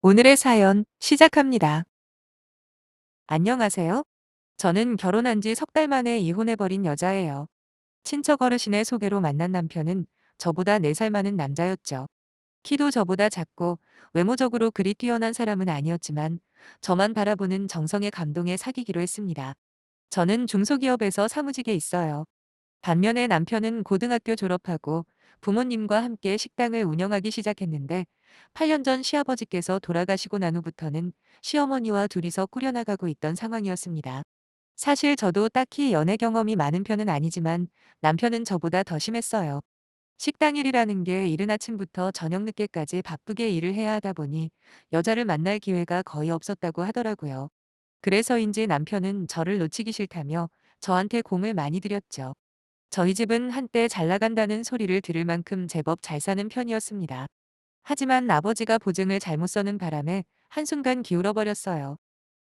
오늘의 사연 시작합니다. 안녕하세요. 저는 결혼한 지 석 달 만에 이혼해버린 여자예요. 친척 어르신의 소개로 만난 남편은 저보다 4살 많은 남자였죠. 키도 저보다 작고 외모적으로 그리 뛰어난 사람은 아니었지만 저만 바라보는 정성에 감동해 사귀기로 했습니다. 저는 중소기업에서 사무직에 있어요. 반면에 남편은 고등학교 졸업하고 부모님과 함께 식당을 운영하기 시작했는데 8년 전 시아버지께서 돌아가시고 난 후부터는 시어머니와 둘이서 꾸려나가고 있던 상황이었습니다. 사실 저도 딱히 연애 경험이 많은 편은 아니지만 남편은 저보다 더 심했어요. 식당 일이라는 게 이른 아침부터 저녁 늦게까지 바쁘게 일을 해야 하다 보니 여자를 만날 기회가 거의 없었다고 하더라고요. 그래서인지 남편은 저를 놓치기 싫다며 저한테 공을 많이 들였죠. 저희 집은 한때 잘 나간다는 소리를 들을 만큼 제법 잘 사는 편이었습니다. 하지만 아버지가 보증을 잘못 서는 바람에 한순간 기울어 버렸어요.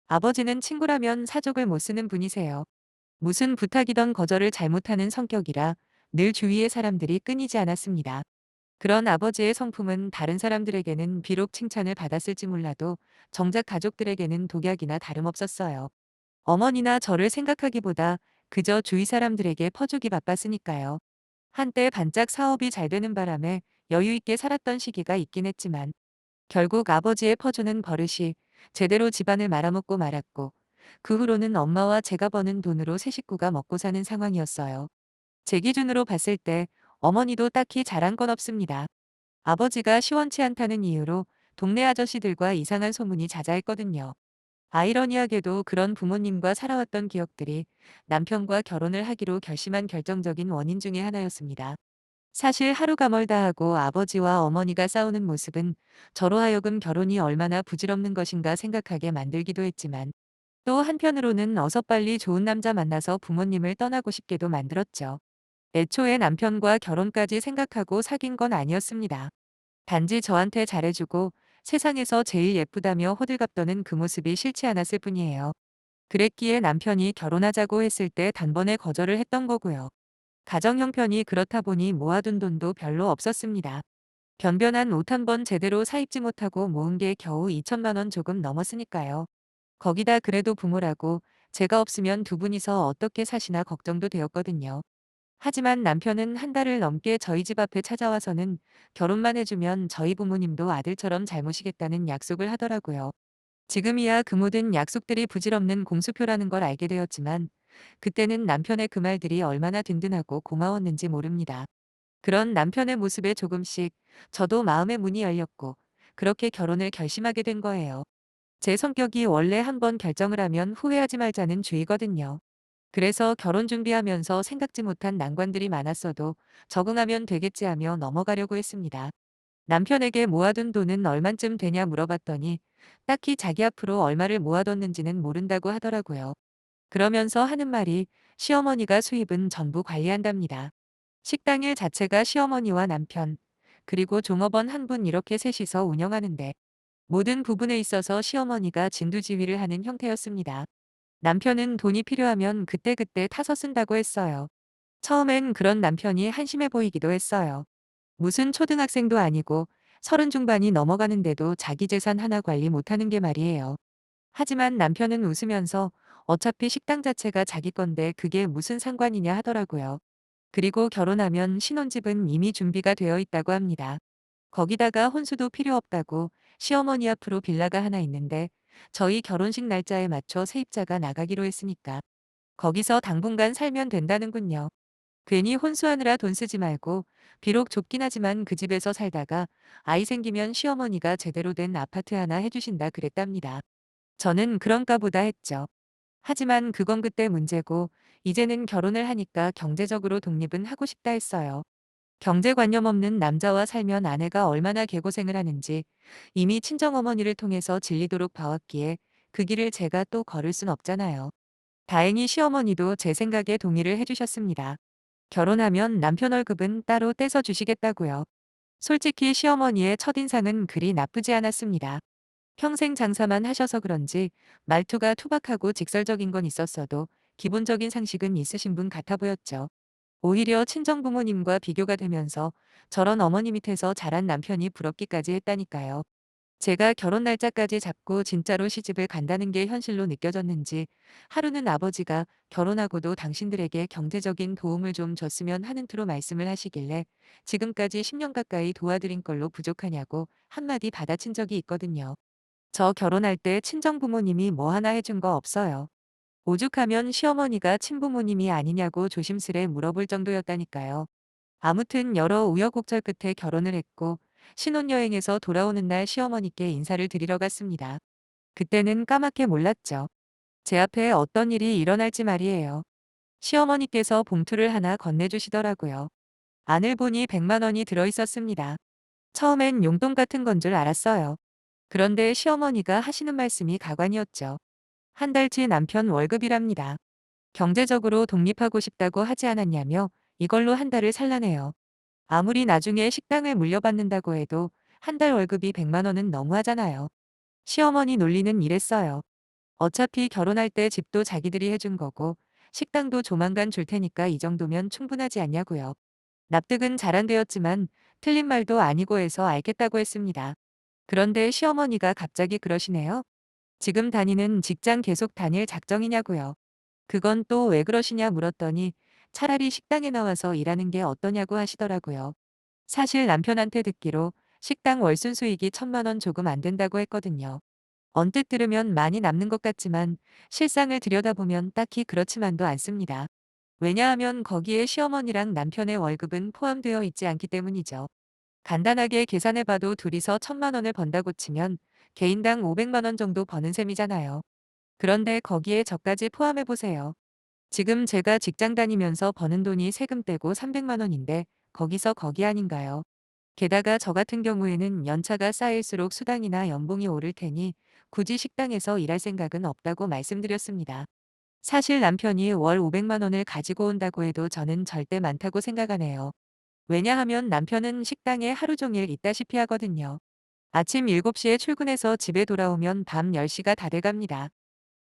아버지는 친구라면 사족을 못 쓰는 분이세요. 무슨 부탁이던 거절을 잘못하는 성격이라 늘 주위의 사람들이 끊이지 않았습니다. 그런 아버지의 성품은 다른 사람들에게는 비록 칭찬을 받았을지 몰라도 정작 가족들에게는 독약이나 다름없었어요. 어머니나 저를 생각하기보다 그저 주위 사람들에게 퍼주기 바빴으니까요. 한때 반짝 사업이 잘 되는 바람에 여유 있게 살았던 시기가 있긴 했지만 결국 아버지의 퍼주는 버릇이 제대로 집안을 말아먹고 말았고 그 후로는 엄마와 제가 버는 돈으로 세 식구가 먹고 사는 상황이었어요. 제 기준으로 봤을 때 어머니도 딱히 잘한 건 없습니다. 아버지가 시원치 않다는 이유로 동네 아저씨들과 이상한 소문이 자자했거든요. 아이러니하게도 그런 부모님과 살아왔던 기억들이 남편과 결혼을 하기로 결심한 결정적인 원인 중의 하나였습니다. 사실 하루가 멀다 하고 아버지와 어머니가 싸우는 모습은 저로 하여금 결혼이 얼마나 부질없는 것인가 생각하게 만들기도 했지만 또 한편으로는 어서 빨리 좋은 남자 만나서 부모님을 떠나고 싶게도 만들었죠. 애초에 남편과 결혼까지 생각하고 사귄 건 아니었습니다. 단지 저한테 잘해주고 세상에서 제일 예쁘다며 호들갑 떠는 그 모습이 싫지 않았을 뿐이에요. 그랬기에 남편이 결혼하자고 했을 때 단번에 거절을 했던 거고요. 가정 형편이 그렇다 보니 모아둔 돈도 별로 없었습니다. 변변한 옷 한 번 제대로 사입지 못하고 모은 게 겨우 2천만 원 조금 넘었으니까요. 거기다 그래도 부모라고 제가 없으면 두 분이서 어떻게 사시나 걱정도 되었거든요. 하지만 남편은 한 달을 넘게 저희 집 앞에 찾아와서는 결혼만 해주면 저희 부모님도 아들처럼 잘 모시겠다는 약속을 하더라고요. 지금이야 그 모든 약속들이 부질없는 공수표라는 걸 알게 되었지만 그때는 남편의 그 말들이 얼마나 든든하고 고마웠는지 모릅니다. 그런 남편의 모습에 조금씩 저도 마음의 문이 열렸고 그렇게 결혼을 결심하게 된 거예요. 제 성격이 원래 한번 결정을 하면 후회하지 말자는 주의거든요. 그래서 결혼 준비하면서 생각지 못한 난관들이 많았어도 적응하면 되겠지 하며 넘어가려고 했습니다. 남편에게 모아둔 돈은 얼만쯤 되냐 물어봤더니 딱히 자기 앞으로 얼마를 모아뒀는지는 모른다고 하더라고요. 그러면서 하는 말이 시어머니가 수입은 전부 관리한답니다. 식당 일 자체가 시어머니와 남편, 그리고 종업원 한 분 이렇게 셋이서 운영하는데 모든 부분에 있어서 시어머니가 진두지휘를 하는 형태였습니다. 남편은 돈이 필요하면 그때그때 타서 쓴다고 했어요. 처음엔 그런 남편이 한심해 보이기도 했어요. 무슨 초등학생도 아니고 30 중반이 넘어가는데도 자기 재산 하나 관리 못하는 게 말이에요. 하지만 남편은 웃으면서 어차피 식당 자체가 자기 건데 그게 무슨 상관이냐 하더라고요. 그리고 결혼하면 신혼집은 이미 준비가 되어 있다고 합니다. 거기다가 혼수도 필요 없다고 시어머니 앞으로 빌라가 하나 있는데 저희 결혼식 날짜에 맞춰 세입자가 나가기로 했으니까 거기서 당분간 살면 된다는군요. 괜히 혼수하느라 돈 쓰지 말고 비록 좁긴 하지만 그 집에서 살다가 아이 생기면 시어머니가 제대로 된 아파트 하나 해주신다 그랬답니다. 저는 그런가 보다 했죠. 하지만 그건 그때 문제고 이제는 결혼을 하니까 경제적으로 독립은 하고 싶다 했어요. 경제관념 없는 남자와 살면 아내가 얼마나 개고생을 하는지 이미 친정어머니를 통해서 질리도록 봐왔기에 그 길을 제가 또 걸을 순 없잖아요. 다행히 시어머니도 제 생각에 동의를 해주셨습니다. 결혼하면 남편 월급은 따로 떼서 주시겠다고요. 솔직히 시어머니의 첫인상은 그리 나쁘지 않았습니다. 평생 장사만 하셔서 그런지 말투가 투박하고 직설적인 건 있었어도 기본적인 상식은 있으신 분 같아 보였죠. 오히려 친정 부모님과 비교가 되면서 저런 어머니 밑에서 자란 남편이 부럽기까지 했다니까요. 제가 결혼 날짜까지 잡고 진짜로 시집을 간다는 게 현실로 느껴졌는지 하루는 아버지가 결혼하고도 당신들에게 경제적인 도움을 좀 줬으면 하는 투로 말씀을 하시길래 지금까지 10년 가까이 도와드린 걸로 부족하냐고 한마디 받아친 적이 있거든요. 저 결혼할 때 친정 부모님이 뭐 하나 해준 거 없어요. 오죽하면 시어머니가 친부모님이 아니냐고 조심스레 물어볼 정도였다니까요. 아무튼 여러 우여곡절 끝에 결혼을 했고 신혼여행에서 돌아오는 날 시어머니께 인사를 드리러 갔습니다. 그때는 까맣게 몰랐죠. 제 앞에 어떤 일이 일어날지 말이에요. 시어머니께서 봉투를 하나 건네주시더라고요. 안을 보니 100만 원이 들어있었습니다. 처음엔 용돈 같은 건 줄 알았어요. 그런데 시어머니가 하시는 말씀이 가관이었죠. 한 달치 남편 월급이랍니다. 경제적으로 독립하고 싶다고 하지 않았냐며 이걸로 한 달을 살라네요. 아무리 나중에 식당을 물려받는다고 해도 한 달 월급이 100만 원은 너무하잖아요. 시어머니 논리는 이랬어요. 어차피 결혼할 때 집도 자기들이 해준 거고 식당도 조만간 줄 테니까 이 정도면 충분하지 않냐고요. 납득은 잘 안 되었지만 틀린 말도 아니고 해서 알겠다고 했습니다. 그런데 시어머니가 갑자기 그러시네요. 지금 다니는 직장 계속 다닐 작정이냐고요. 그건 또 왜 그러시냐 물었더니 차라리 식당에 나와서 일하는 게 어떠냐고 하시더라고요. 사실 남편한테 듣기로 식당 월순 수익이 1,000만 원 조금 안 된다고 했거든요. 언뜻 들으면 많이 남는 것 같지만 실상을 들여다보면 딱히 그렇지만도 않습니다. 왜냐하면 거기에 시어머니랑 남편의 월급은 포함되어 있지 않기 때문이죠. 간단하게 계산해봐도 둘이서 1,000만 원을 번다고 치면 개인당 500만 원 정도 버는 셈이잖아요. 그런데 거기에 저까지 포함해보세요. 지금 제가 직장 다니면서 버는 돈이 세금 떼고 300만 원인데 거기서 거기 아닌가요? 게다가 저 같은 경우에는 연차가 쌓일수록 수당이나 연봉이 오를 테니 굳이 식당에서 일할 생각은 없다고 말씀드렸습니다. 사실 남편이 월 500만 원을 가지고 온다고 해도 저는 절대 많다고 생각하네요. 왜냐하면 남편은 식당에 하루 종일 있다시피 하거든요. 아침 7시에 출근해서 집에 돌아오면 밤 10시가 다 돼갑니다.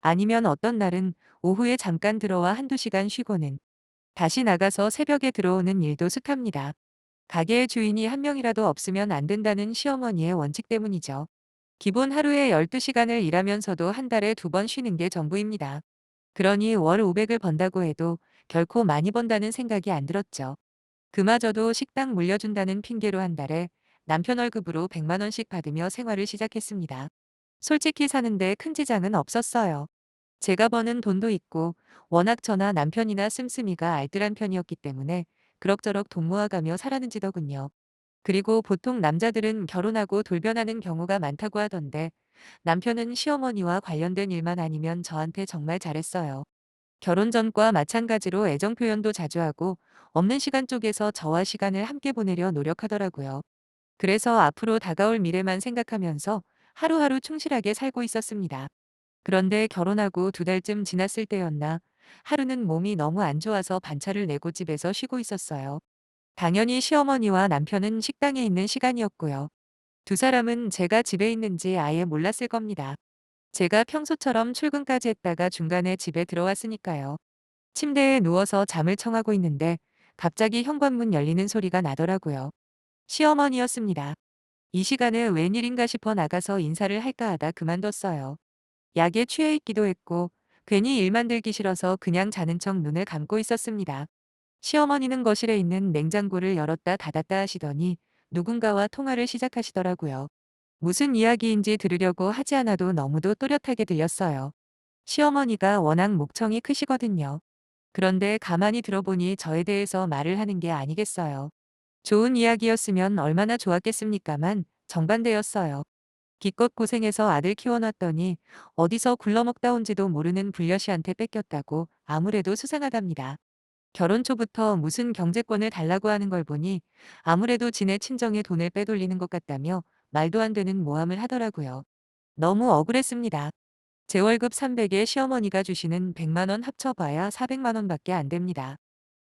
아니면 어떤 날은 오후에 잠깐 들어와 한두 시간 쉬고는 다시 나가서 새벽에 들어오는 일도 숱합니다. 가게의 주인이 한 명이라도 없으면 안 된다는 시어머니의 원칙 때문이죠. 기본 하루에 12시간을 일하면서도 한 달에 2번 쉬는 게 전부입니다. 그러니 월 500을 번다고 해도 결코 많이 번다는 생각이 안 들었죠. 그마저도 식당 물려준다는 핑계로 한 달에 남편 월급으로 100만 원씩 받으며 생활을 시작했습니다. 솔직히 사는데 큰 지장은 없었어요. 제가 버는 돈도 있고 워낙 저나 남편이나 씀씀이가 알뜰한 편이었기 때문에 그럭저럭 돈 모아가며 살았는지더군요. 그리고 보통 남자들은 결혼하고 돌변하는 경우가 많다고 하던데 남편은 시어머니와 관련된 일만 아니면 저한테 정말 잘했어요. 결혼 전과 마찬가지로 애정 표현도 자주 하고 없는 시간 쪽에서 저와 시간을 함께 보내려 노력하더라고요. 그래서 앞으로 다가올 미래만 생각하면서 하루하루 충실하게 살고 있었습니다. 그런데 결혼하고 2달쯤 지났을 때였나 하루는 몸이 너무 안 좋아서 반차를 내고 집에서 쉬고 있었어요. 당연히 시어머니와 남편은 식당에 있는 시간이었고요. 두 사람은 제가 집에 있는지 아예 몰랐을 겁니다. 제가 평소처럼 출근까지 했다가 중간에 집에 들어왔으니까요. 침대에 누워서 잠을 청하고 있는데 갑자기 현관문 열리는 소리가 나더라고요. 시어머니였습니다. 이 시간에 웬일인가 싶어 나가서 인사를 할까 하다 그만뒀어요. 약에 취해 있기도 했고 괜히 일 만들기 싫어서 그냥 자는 척 눈을 감고 있었습니다. 시어머니는 거실에 있는 냉장고를 열었다 닫았다 하시더니 누군가와 통화를 시작하시더라고요. 무슨 이야기인지 들으려고 하지 않아도 너무도 또렷하게 들렸어요. 시어머니가 워낙 목청이 크시거든요. 그런데 가만히 들어보니 저에 대해서 말을 하는 게 아니겠어요. 좋은 이야기였으면 얼마나 좋았겠습니까만 정반대였어요. 기껏 고생해서 아들 키워놨더니 어디서 굴러먹다 온지도 모르는 불려시한테 뺏겼다고 아무래도 수상하답니다. 결혼 초부터 무슨 경제권을 달라고 하는 걸 보니 아무래도 지네 친정에 돈을 빼돌리는 것 같다며 말도 안 되는 모함을 하더라고요. 너무 억울했습니다. 제 월급 300에 시어머니가 주시는 100만 원 합쳐봐야 400만 원밖에 안 됩니다.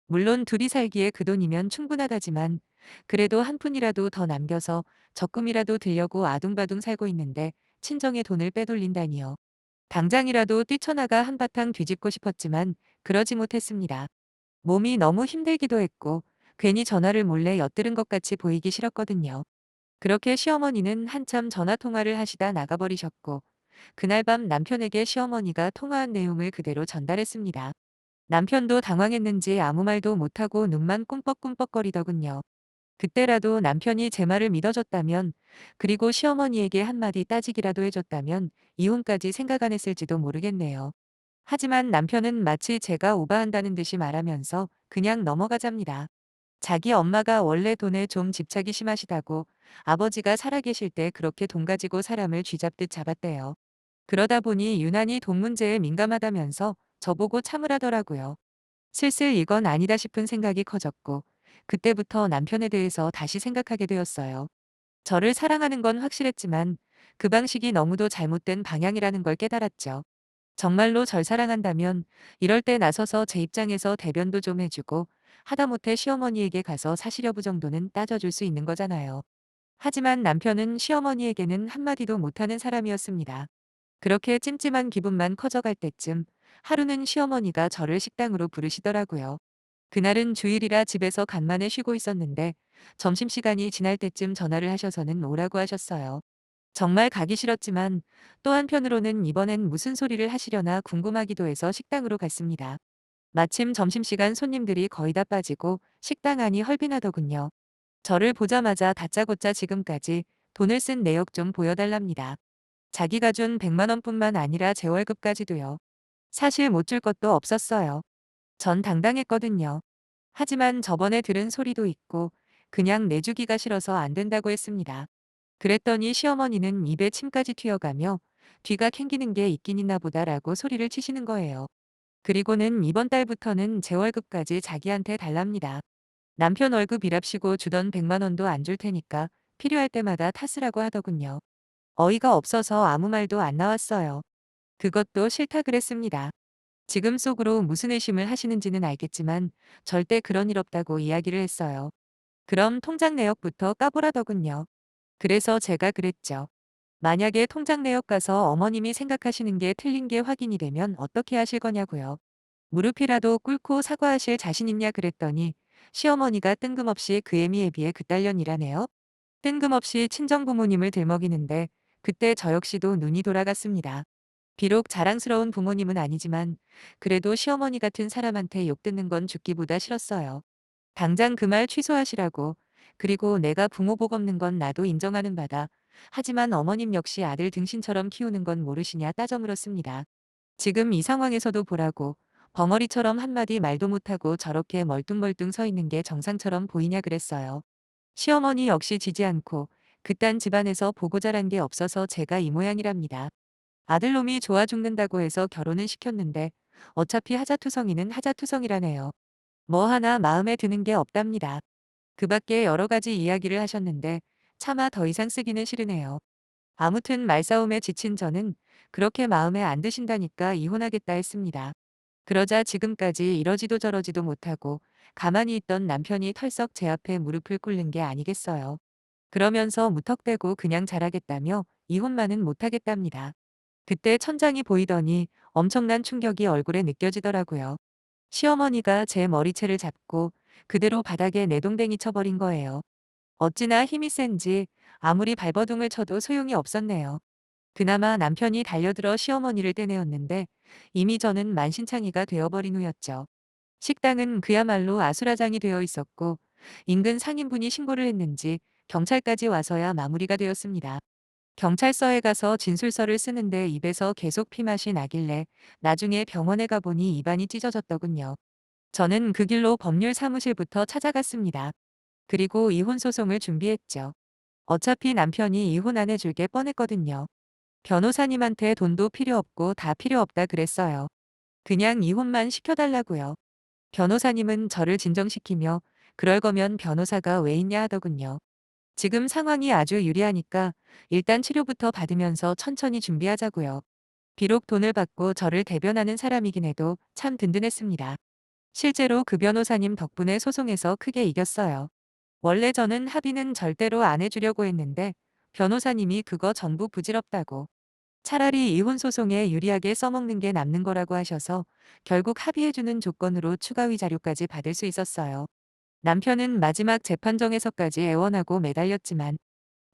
물론 둘이 살기에 그 돈이면 충분하다지만 그래도 한 푼이라도 더 남겨서 적금이라도 들려고 아둥바둥 살고 있는데 친정에 돈을 빼돌린다니요. 당장이라도 뛰쳐나가 한바탕 뒤집고 싶었지만 그러지 못했습니다. 몸이 너무 힘들기도 했고 괜히 전화를 몰래 엿들은 것 같이 보이기 싫었거든요. 그렇게 시어머니는 한참 전화 통화를 하시다 나가버리셨고, 그날 밤 남편에게 시어머니가 통화한 내용을 그대로 전달했습니다. 남편도 당황했는지 아무 말도 못하고 눈만 꿈뻑꿈뻑거리더군요. 그때라도 남편이 제 말을 믿어줬다면, 그리고 시어머니에게 한마디 따지기라도 해줬다면 이혼까지 생각 안 했을지도 모르겠네요. 하지만 남편은 마치 제가 오바한다는 듯이 말하면서 그냥 넘어가잡니다. 자기 엄마가 원래 돈에 좀 집착이 심하시다고, 아버지가 살아계실 때 그렇게 돈 가지고 사람을 쥐잡듯 잡았대요. 그러다 보니 유난히 돈 문제에 민감하다면서 저보고 참으라더라고요. 슬슬 이건 아니다 싶은 생각이 커졌고, 그때부터 남편에 대해서 다시 생각하게 되었어요. 저를 사랑하는 건 확실했지만 그 방식이 너무도 잘못된 방향이라는 걸 깨달았죠. 정말로 절 사랑한다면 이럴 때 나서서 제 입장에서 대변도 좀 해주고, 하다못해 시어머니에게 가서 사실 여부 정도는 따져줄 수 있는 거잖아요. 하지만 남편은 시어머니에게는 한마디도 못하는 사람이었습니다. 그렇게 찜찜한 기분만 커져갈 때쯤 하루는 시어머니가 저를 식당으로 부르시더라고요. 그날은 주일이라 집에서 간만에 쉬고 있었는데 점심시간이 지날 때쯤 전화를 하셔서는 오라고 하셨어요. 정말 가기 싫었지만 또 한편으로는 이번엔 무슨 소리를 하시려나 궁금하기도 해서 식당으로 갔습니다. 마침 점심시간 손님들이 거의 다 빠지고 식당 안이 헐빈하더군요. 저를 보자마자 다짜고짜 지금까지 돈을 쓴 내역 좀 보여달랍니다. 자기가 준 100만 원뿐만 아니라 제 월급까지도요. 사실 못 줄 것도 없었어요. 전 당당했거든요. 하지만 저번에 들은 소리도 있고 그냥 내주기가 싫어서 안 된다고 했습니다. 그랬더니 시어머니는 입에 침까지 튀어가며 뒤가 캥기는 게 있긴 있나 보다라고 소리를 치시는 거예요. 그리고는 이번 달부터는 제 월급까지 자기한테 달랍니다. 남편 월급 일합시고 주던 100만 원도 안 줄 테니까 필요할 때마다 탓으라고 하더군요. 어이가 없어서 아무 말도 안 나왔어요. 그것도 싫다 그랬습니다. 지금 속으로 무슨 의심을 하시는지는 알겠지만 절대 그런 일 없다고 이야기를 했어요. 그럼 통장 내역부터 까보라더군요. 그래서 제가 그랬죠. 만약에 통장 내역 가서 어머님이 생각하시는 게 틀린 게 확인이 되면 어떻게 하실 거냐고요. 무릎이라도 꿇고 사과하실 자신 있냐 그랬더니 시어머니가 뜬금없이 그 애미애비에 그딸년이라네요. 뜬금없이 친정부모님을 들먹이는데 그때 저 역시도 눈이 돌아갔습니다. 비록 자랑스러운 부모님은 아니지만 그래도 시어머니 같은 사람한테 욕 듣는 건 죽기보다 싫었어요. 당장 그 말 취소하시라고. 그리고 내가 부모 복 없는 건 나도 인정하는 바다. 하지만 어머님 역시 아들 등신처럼 키우는 건 모르시냐 따져 물었습니다. 지금 이 상황에서도 보라고. 벙어리처럼 한마디 말도 못하고 저렇게 멀뚱멀뚱 서 있는 게 정상처럼 보이냐 그랬어요. 시어머니 역시 지지 않고 그딴 집안에서 보고 자란 게 없어서 제가 이 모양이랍니다. 아들놈이 좋아 죽는다고 해서 결혼은 시켰는데 어차피 하자투성이는 하자투성이라네요. 뭐 하나 마음에 드는 게 없답니다. 그 밖에 여러 가지 이야기를 하셨는데 차마 더 이상 쓰기는 싫으네요. 아무튼 말싸움에 지친 저는 그렇게 마음에 안 드신다니까 이혼하겠다 했습니다. 그러자 지금까지 이러지도 저러지도 못하고 가만히 있던 남편이 털썩 제 앞에 무릎을 꿇는 게 아니겠어요. 그러면서 무턱대고 그냥 잘하겠다며 이혼만은 못하겠답니다. 그때 천장이 보이더니 엄청난 충격이 얼굴에 느껴지더라고요. 시어머니가 제 머리채를 잡고 그대로 바닥에 내동댕이 쳐버린 거예요. 어찌나 힘이 센지 아무리 발버둥을 쳐도 소용이 없었네요. 그나마 남편이 달려들어 시어머니를 떼내었는데 이미 저는 만신창이가 되어버린 후였죠. 식당은 그야말로 아수라장이 되어 있었고 인근 상인분이 신고를 했는지 경찰까지 와서야 마무리가 되었습니다. 경찰서에 가서 진술서를 쓰는데 입에서 계속 피맛이 나길래 나중에 병원에 가보니 입안이 찢어졌더군요. 저는 그 길로 법률 사무실부터 찾아갔습니다. 그리고 이혼 소송을 준비했죠. 어차피 남편이 이혼 안 해줄 게 뻔했거든요. 변호사님한테 돈도 필요 없고 다 필요 없다 그랬어요. 그냥 이혼만 시켜달라고요. 변호사님은 저를 진정시키며 그럴 거면 변호사가 왜 있냐 하더군요. 지금 상황이 아주 유리하니까 일단 치료부터 받으면서 천천히 준비하자고요. 비록 돈을 받고 저를 대변하는 사람이긴 해도 참 든든했습니다. 실제로 그 변호사님 덕분에 소송에서 크게 이겼어요. 원래 저는 합의는 절대로 안 해주려고 했는데 변호사님이 그거 전부 부질없다고. 차라리 이혼 소송에 유리하게 써먹는 게 남는 거라고 하셔서 결국 합의해주는 조건으로 추가위 자료까지 받을 수 있었어요. 남편은 마지막 재판정에서까지 애원하고 매달렸지만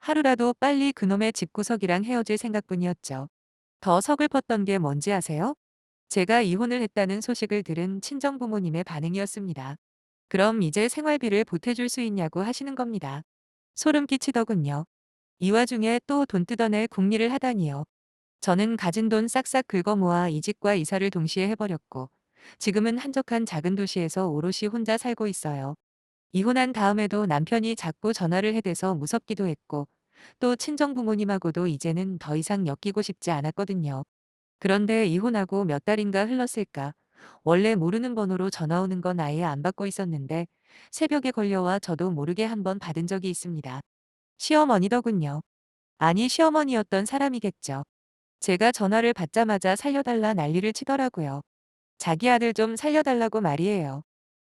하루라도 빨리 그놈의 집구석이랑 헤어질 생각뿐이었죠. 더 서글펐던 게 뭔지 아세요? 제가 이혼을 했다는 소식을 들은 친정 부모님의 반응이었습니다. 그럼 이제 생활비를 보태줄 수 있냐고 하시는 겁니다. 소름 끼치더군요. 이 와중에 또 돈 뜯어낼 궁리를 하다니요. 저는 가진 돈 싹싹 긁어 모아 이직과 이사를 동시에 해버렸고, 지금은 한적한 작은 도시에서 오롯이 혼자 살고 있어요. 이혼한 다음에도 남편이 자꾸 전화를 해대서 무섭기도 했고, 또 친정 부모님하고도 이제는 더 이상 엮이고 싶지 않았거든요. 그런데 이혼하고 몇 달인가 흘렀을까? 원래 모르는 번호로 전화 오는 건 아예 안 받고 있었는데, 새벽에 걸려와 저도 모르게 한번 받은 적이 있습니다. 시어머니더군요. 아니, 시어머니였던 사람이겠죠. 제가 전화를 받자마자 살려달라 난리를 치더라고요. 자기 아들 좀 살려달라고 말이에요.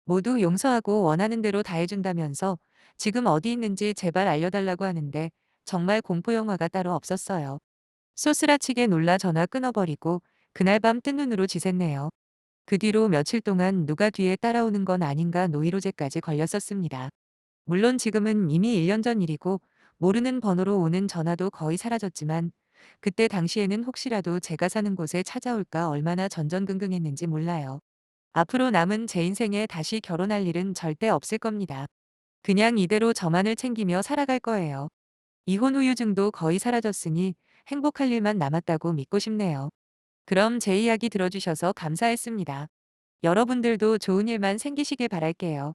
모두 용서하고 원하는 대로 다 해준다면서 지금 어디 있는지 제발 알려달라고 하는데 정말 공포영화가 따로 없었어요. 소스라치게 놀라 전화 끊어버리고 그날 밤 뜬 눈으로 지샜네요. 그 뒤로 며칠 동안 누가 뒤에 따라오는 건 아닌가 노이로제까지 걸렸었습니다. 물론 지금은 이미 1년 전 일이고 모르는 번호로 오는 전화도 거의 사라졌지만 그때 당시에는 혹시라도 제가 사는 곳에 찾아올까 얼마나 전전긍긍했는지 몰라요. 앞으로 남은 제 인생에 다시 결혼할 일은 절대 없을 겁니다. 그냥 이대로 저만을 챙기며 살아갈 거예요. 이혼 후유증도 거의 사라졌으니 행복할 일만 남았다고 믿고 싶네요. 그럼 제 이야기 들어주셔서 감사했습니다. 여러분들도 좋은 일만 생기시길 바랄게요.